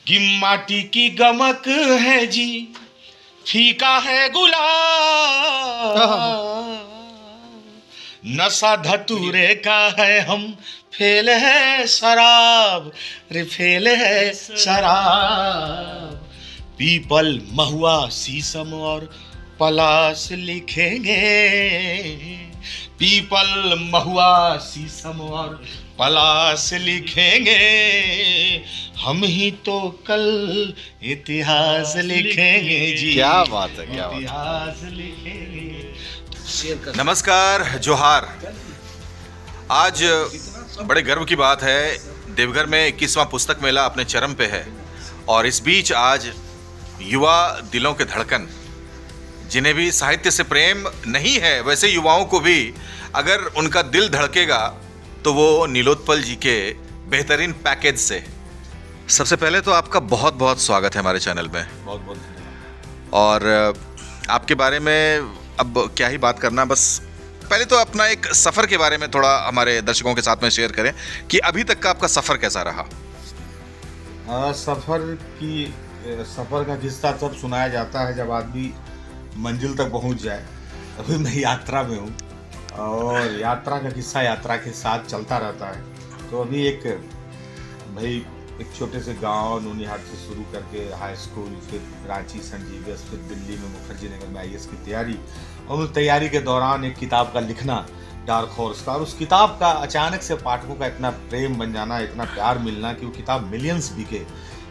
कि माटी की गमक है जी, फीका है गुलाब, नशा धतूरे का है, हम फेल है शराब, रे फेल है शराब। पीपल महुआ शीशम और पलाश लिखेंगे, पीपल महुआ शीशम और पलाश लिखेंगे, हम ही तो कल इतिहास लिखेंगे जी। क्या बात है, क्या बात है। इतिहास लिखेंगे। नमस्कार, जोहार। आज बड़े गर्व की बात है, देवघर में 21वां पुस्तक मेला अपने चरम पे है और इस बीच आज युवा दिलों के धड़कन, जिन्हें भी साहित्य से प्रेम नहीं है, वैसे युवाओं को भी अगर उनका दिल धड़केगा तो वो नीलोत्पल जी के बेहतरीन पैकेज से। सबसे पहले तो आपका बहुत बहुत स्वागत है हमारे चैनल में। बहुत बहुत धन्यवाद। और आपके बारे में अब क्या ही बात करना, बस पहले तो अपना एक सफ़र के बारे में थोड़ा हमारे दर्शकों के साथ में शेयर करें कि अभी तक का आपका सफ़र कैसा रहा। सफ़र का किस्सा तब सुनाया जाता है जब आदमी मंजिल तक पहुंच जाए। अभी मैं यात्रा में हूँ और यात्रा का किस्सा यात्रा के साथ चलता रहता है। तो अभी एक छोटे से गांव नूनिहाट से शुरू करके हाई स्कूल, फिर रांची सेंट जेवियर्स, फिर दिल्ली में मुखर्जी नगर में आईएएस की तैयारी, और उस तैयारी के दौरान एक किताब का लिखना डार्क हॉर्स का, और उस किताब का अचानक से पाठकों का इतना प्रेम बन जाना, इतना प्यार मिलना कि वो किताब मिलियंस बिके,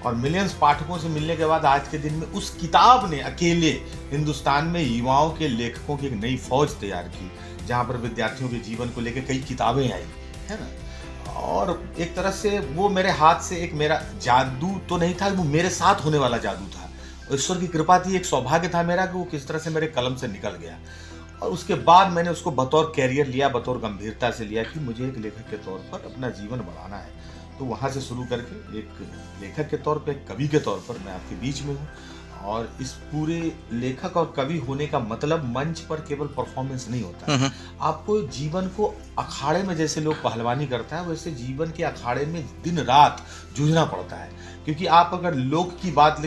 और मिलियंस पाठकों से मिलने के बाद आज के दिन में उस किताब ने अकेले हिंदुस्तान में युवाओं के लेखकों की एक नई फौज तैयार की, जहाँ पर विद्यार्थियों के जीवन को लेकर कई किताबें आई, है ना। और एक तरह से वो मेरे हाथ से एक मेरा जादू तो नहीं था, वो मेरे साथ होने वाला जादू था। ईश्वर की कृपा थी, एक सौभाग्य था मेरा कि वो किस तरह से मेरे कलम से निकल गया। और उसके बाद मैंने उसको बतौर कैरियर लिया, बतौर गंभीरता से लिया कि मुझे एक लेखक के तौर पर अपना जीवन बढ़ाना है। तो वहाँ से शुरू करके एक लेखक के तौर पर, एक कवि के तौर पर मैं आपके बीच में हूँ। और इस पूरे लेखक और कवि होने का मतलब मंच पर केवल परफॉर्मेंस नहीं होता है। आपको जीवन को अखाड़े में जैसे लोग पहलवानी करता है, वैसे जीवन के अखाड़े में दिन रात जूझना पड़ता है। क्योंकि आप अगर लोग की बात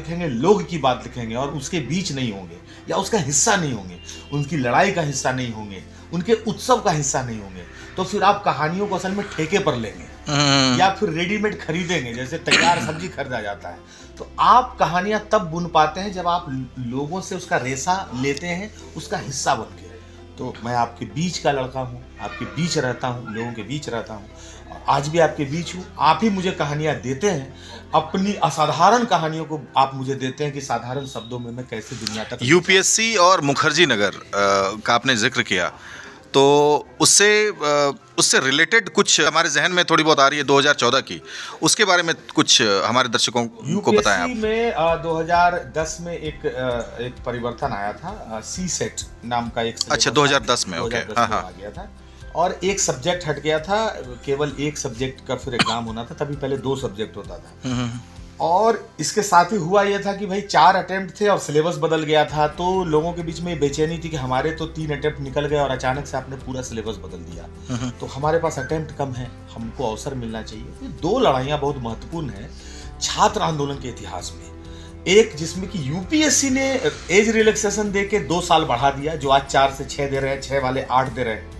लिखेंगे और उसके बीच नहीं होंगे, या उसका हिस्सा नहीं होंगे, उनकी लड़ाई का हिस्सा नहीं होंगे, उनके उत्सव का हिस्सा नहीं होंगे, तो फिर आप कहानियों को असल में ठेके पर लेंगे या फिर रेडीमेड खरीदेंगे, जैसे तैयार सब्जी खरीदा जाता है। तो आप कहानियां तब बुन पाते हैं जब आप लोगों से उसका रेशा लेते हैं, उसका हिस्सा बन के। तो मैं आपके बीच का लड़का हूँ, आपके बीच रहता हूँ, लोगों के बीच रहता हूँ, और आज भी आपके बीच हूँ। आप ही मुझे कहानियां देते हैं, अपनी असाधारण कहानियों को आप मुझे देते हैं कि साधारण शब्दों में मैं कैसे दुनिया तक। यूपीएससी और मुखर्जी नगर का आपने जिक्र किया, तो उससे रिलेटेड कुछ हमारे जहन में थोड़ी बहुत आ रही है 2014 की, उसके बारे में कुछ हमारे दर्शकों को बताएं आप। में 2010 में एक परिवर्तन आया था, सी सेट नाम का एक। अच्छा, 2010 में, ओके, हाँ हाँ, आ गया था और एक सब्जेक्ट हट गया था, केवल एक सब्जेक्ट का फिर एग्जाम होना था। तभी पहले 2 सब्जेक्ट होता था। और इसके साथ ही हुआ यह था कि भाई 4 अटेम्प्ट थे और सिलेबस बदल गया था, तो लोगों के बीच में बेचैनी थी कि हमारे तो 3 अटेम्प्ट निकल गए और अचानक से आपने पूरा सिलेबस बदल दिया। तो हमारे पास अटेम्प्ट कम है, हमको अवसर मिलना चाहिए। ये 2 लड़ाइयाँ बहुत महत्वपूर्ण हैं छात्र आंदोलन के इतिहास में। एक जिसमें कि यूपीएससी ने एज रिलैक्सेशन दे के 2 साल बढ़ा दिया, जो आज 4 से 6 दे रहे हैं, 6 वाले 8 दे रहे हैं,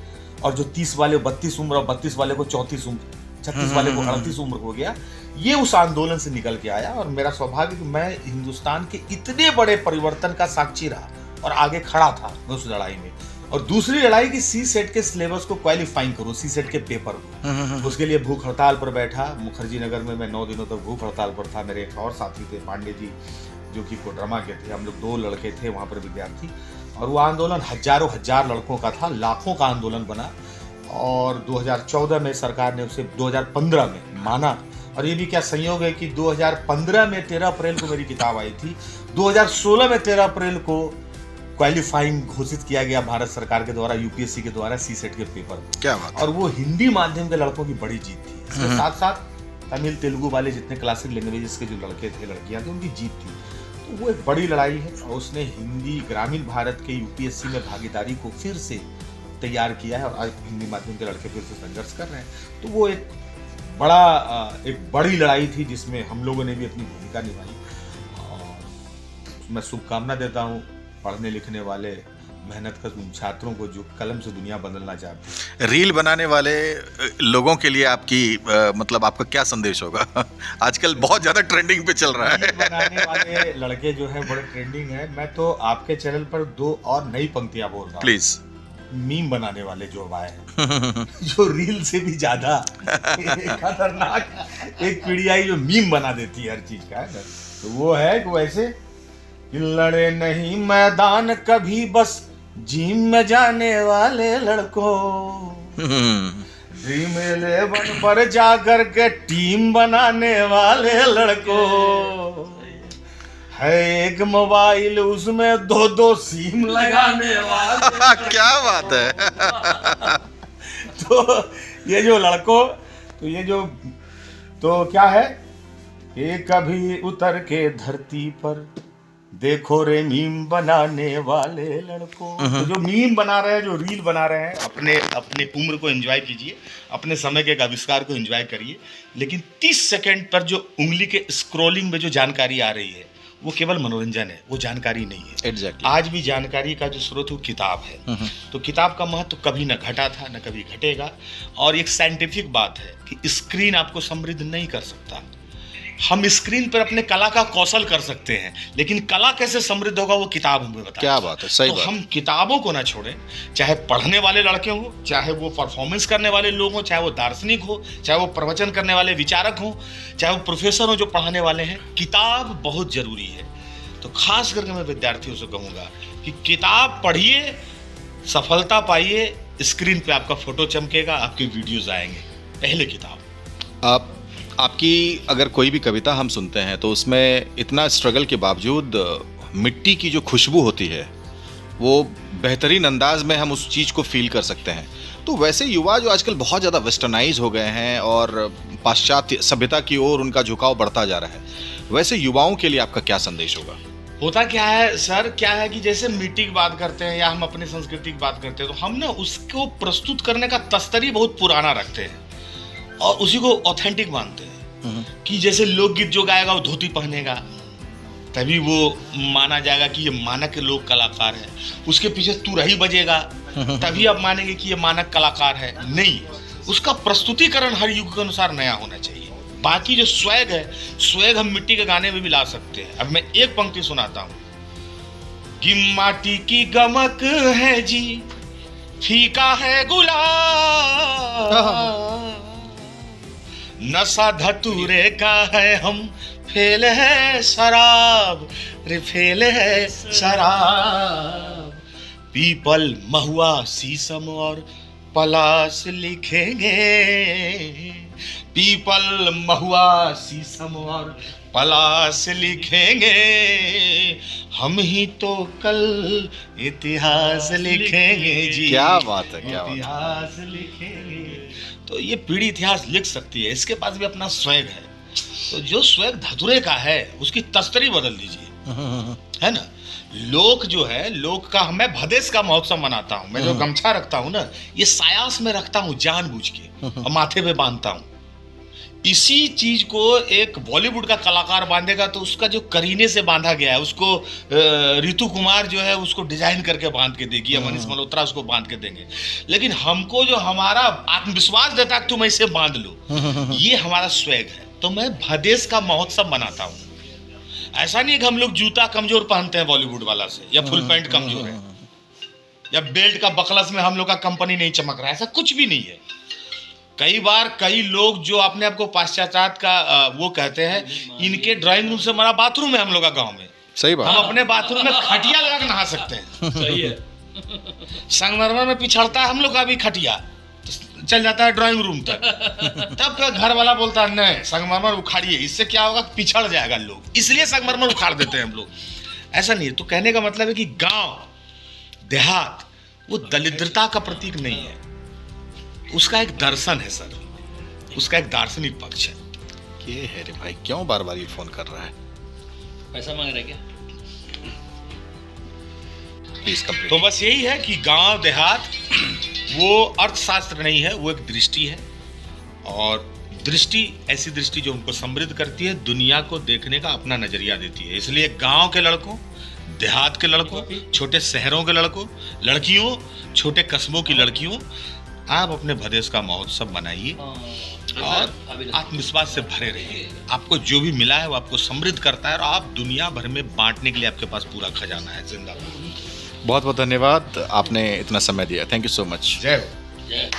और जो 30 वाले 32 उम्र और 32 वाले को 34 उम्र, 36 वाले को 38 उम्र हो गया। ये उस आंदोलन से निकल के आया, और मेरा सौभाग्य कि मैं हिंदुस्तान के इतने बड़े परिवर्तन का साक्षी रहा और आगे खड़ा था उस लड़ाई में। और दूसरी लड़ाई की सी सेट के सिलेबस को क्वालिफाइंग करो, सी सेट के पेपर को। उसके लिए भूख हड़ताल पर बैठा। मुखर्जी नगर में मैं 9 दिनों तक भूख हड़ताल पर था। मेरे एक और साथी थे, पांडे जी, जो कि कोडरमा के थे। हम लोग 2 लड़के थे वहाँ पर विद्यार्थी, और वो आंदोलन हजारों हजार लड़कों का था, लाखों का आंदोलन बना। और 2014 में सरकार ने उसे 2015 में माना। और ये भी क्या संयोग है कि 2015 में 13 अप्रैल को मेरी किताब आई थी, 2016 में 13 अप्रैल को क्वालिफाइंग घोषित किया गया भारत सरकार के द्वारा, यूपीएससी के द्वारा सी सेट के पेपर। क्या बात। और वो हिंदी माध्यम के लड़कों की बड़ी जीत थी। इसके साथ साथ तमिल तेलुगु वाले जितने क्लासिक लैंग्वेजेस के जो लड़के थे, लड़कियां थी, उनकी जीत थी। तो वो एक बड़ी लड़ाई है, और उसने हिंदी ग्रामीण भारत के यूपीएससी में भागीदारी को फिर से तैयार किया है, और आज हिंदी माध्यम के लड़के फिर से संघर्ष कर रहे हैं। तो वो एक एक बड़ी लड़ाई थी जिसमें हम लोगों ने भी अपनी भूमिका निभाई, और मैं शुभकामना देता हूँ पढ़ने लिखने वाले मेहनत उन छात्रों को जो कलम से दुनिया बदलना चाहते हैं। रील बनाने वाले लोगों के लिए आपकी मतलब आपका क्या संदेश होगा? आजकल बहुत ज़्यादा ट्रेंडिंग पे चल रहा है। रील बनाने वाले लड़के जो है बड़े ट्रेंडिंग है। मैं तो आपके चैनल पर 2 और नई पंक्तियां बोल रहा हूँ। प्लीज। मीम बनाने वाले जो आए हैं जो रील से भी ज्यादा खतरनाक एक पीढ़ी आई जो मीम बना देती है हर चीज का, है ना। तो वो है कि वैसे कि लड़े नहीं मैदान कभी, बस जिम में जाने वाले लड़कों, ड्रीम 11 पर जाकर के टीम बनाने वाले लड़कों, है एक मोबाइल उसमें 2 सिम लगाने वाले क्या बात है। तो ये जो लड़कों, तो ये जो तो क्या है कि कभी उतर के धरती पर देखो रे मीम बनाने वाले लड़कों। तो जो मीम बना रहे हैं, जो रील बना रहे हैं, अपने उम्र को एंजॉय कीजिए, अपने समय के एक आविष्कार को एंजॉय करिए, लेकिन 30 सेकंड पर जो उंगली के स्क्रॉलिंग में जो जानकारी आ रही है वो केवल मनोरंजन है, वो जानकारी नहीं है। Exactly. आज भी जानकारी का जो स्रोत वो किताब है। तो किताब का महत्व कभी न घटा था न कभी घटेगा। और एक साइंटिफिक बात है कि स्क्रीन आपको समृद्ध नहीं कर सकता। हम स्क्रीन पर अपने कला का कौशल कर सकते हैं, लेकिन कला कैसे समृद्ध होगा वो किताब हमें बताएगी। क्या बात है, सही तो बात। हम किताबों को ना छोड़ें, चाहे पढ़ने वाले लड़के हों, चाहे वो परफॉर्मेंस करने वाले लोग हों, चाहे वो दार्शनिक हो, चाहे वो प्रवचन करने वाले विचारक हों, चाहे वो प्रोफेसर हो जो पढ़ाने वाले हैं, किताब बहुत जरूरी है। तो खास करके मैं विद्यार्थियों से कहूँगा कि किताब पढ़िए, सफलता पाइए। स्क्रीन पे आपका फोटो चमकेगा, आपके वीडियोज आएंगे, पहले किताब। आपकी अगर कोई भी कविता हम सुनते हैं तो उसमें इतना स्ट्रगल के बावजूद मिट्टी की जो खुशबू होती है वो बेहतरीन अंदाज में हम उस चीज़ को फील कर सकते हैं। तो वैसे युवा जो आजकल बहुत ज़्यादा वेस्टर्नाइज हो गए हैं और पाश्चात्य सभ्यता की ओर उनका झुकाव बढ़ता जा रहा है, वैसे युवाओं के लिए आपका क्या संदेश होगा? होता क्या है सर, क्या है कि जैसे मिट्टी की बात करते हैं या हम अपनी संस्कृति की बात करते हैं, तो हम ना उसको प्रस्तुत करने का तस्तरी बहुत पुराना रखते हैं और उसी को ऑथेंटिक मानते हैं कि जैसे लोकगीत जो गाएगा वो धोती पहनेगा, तभी वो माना जाएगा कि ये मानक लोक कलाकार है। उसके पीछे तुरही बजेगा, तभी आप मानेंगे कि ये मानक कलाकार है। नहीं, उसका प्रस्तुतिकरण हर युग के अनुसार नया होना चाहिए। बाकी जो स्वैग है, स्वैग हम मिट्टी के गाने में भी ला सकते हैं। अब मैं एक पंक्ति सुनाता हूँ कि माटी की गमक है जी, फीका है गुलाब, नशा धतूरे का है हम, फेल है शराब रे फेल है शराब। पीपल महुआ शीशम और पलाश लिखेंगे, पीपल महुआ शीशम और पलाश लिखेंगे, हम ही तो कल इतिहास लिखेंगे जी। क्या बात है, क्या बात है। इतिहास लिखेंगे। तो ये पीढ़ी इतिहास लिख सकती है, इसके पास भी अपना स्वैग है। तो जो स्वैग धतुरे का है उसकी तस्तरी बदल दीजिए, है ना। लोक जो है, लोक का मैं भदेश का महोत्सव मनाता हूँ। मैं जो गमछा रखता हूँ ना, ये सायास में रखता हूँ जानबूझ के और माथे पे बांधता हूँ। इसी चीज को एक बॉलीवुड का कलाकार बांधेगा तो उसका जो करीने से बांधा गया है उसको ऋतु कुमार जो है उसको डिजाइन करके बांध के देगी, या मनीष मल्होत्रा उसको बांध के देंगे। लेकिन हमको जो हमारा आत्मविश्वास देता है कि तुम ऐसे बांध लो, ये हमारा स्वैग है। तो मैं भदेश का महोत्सव मनाता हूँ। ऐसा नहीं है कि हम लोग जूता कमजोर पहनते हैं बॉलीवुड वाला से, या फुल पैंट कमजोर है, या बेल्ट का बकलस में हम लोग का कंपनी नहीं चमक रहा है, ऐसा कुछ भी नहीं है। कई बार कई लोग जो अपने आप को पाश्चात्य का वो कहते हैं, इनके ड्राइंग रूम से हमारा बाथरूम है हम लोग का गांव में। सही बात। हम अपने बाथरूम में खटिया लगा के नहा सकते हैं। सही है। संगमरमर में पिछड़ता है हम लोग का भी खटिया, चल जाता है ड्राइंग रूम तक। तब घर वाला बोलता है नहीं संगमरमर उखाड़िए, इससे क्या होगा, पिछड़ जाएगा लोग, इसलिए संगमरमर उखाड़ देते हैं हम लोग। ऐसा नहीं है। तो कहने का मतलब है कि गांव देहात वो दरिद्रता का प्रतीक नहीं है, उसका एक दर्शन है सर, उसका एक दार्शनिक पक्ष है। ये है रे भाई, क्यों बार बार ये फोन कर रहा है? पैसा मांग रहा है क्या? Please complete. तो बस यही है कि गांव देहात वो अर्थशास्त्र नहीं है, वो एक दृष्टि है। और दृष्टि, ऐसी दृष्टि जो उनको समृद्ध करती है, दुनिया को देखने का अपना नजरिया देती है। इसलिए गांव के लड़कों, देहात के लड़कों, छोटे शहरों के लड़कों, लड़कियों, छोटे कस्बों की लड़कियों, आप अपने भदेश का महोत्सव मनाइए और आत्मविश्वास से भरे रहिए। आपको जो भी मिला है वो आपको समृद्ध करता है और आप दुनिया भर में बांटने के लिए आपके पास पूरा खजाना है। जिंदाबाद। बहुत बहुत धन्यवाद, आपने इतना समय दिया। Thank you so much. जय हो। जय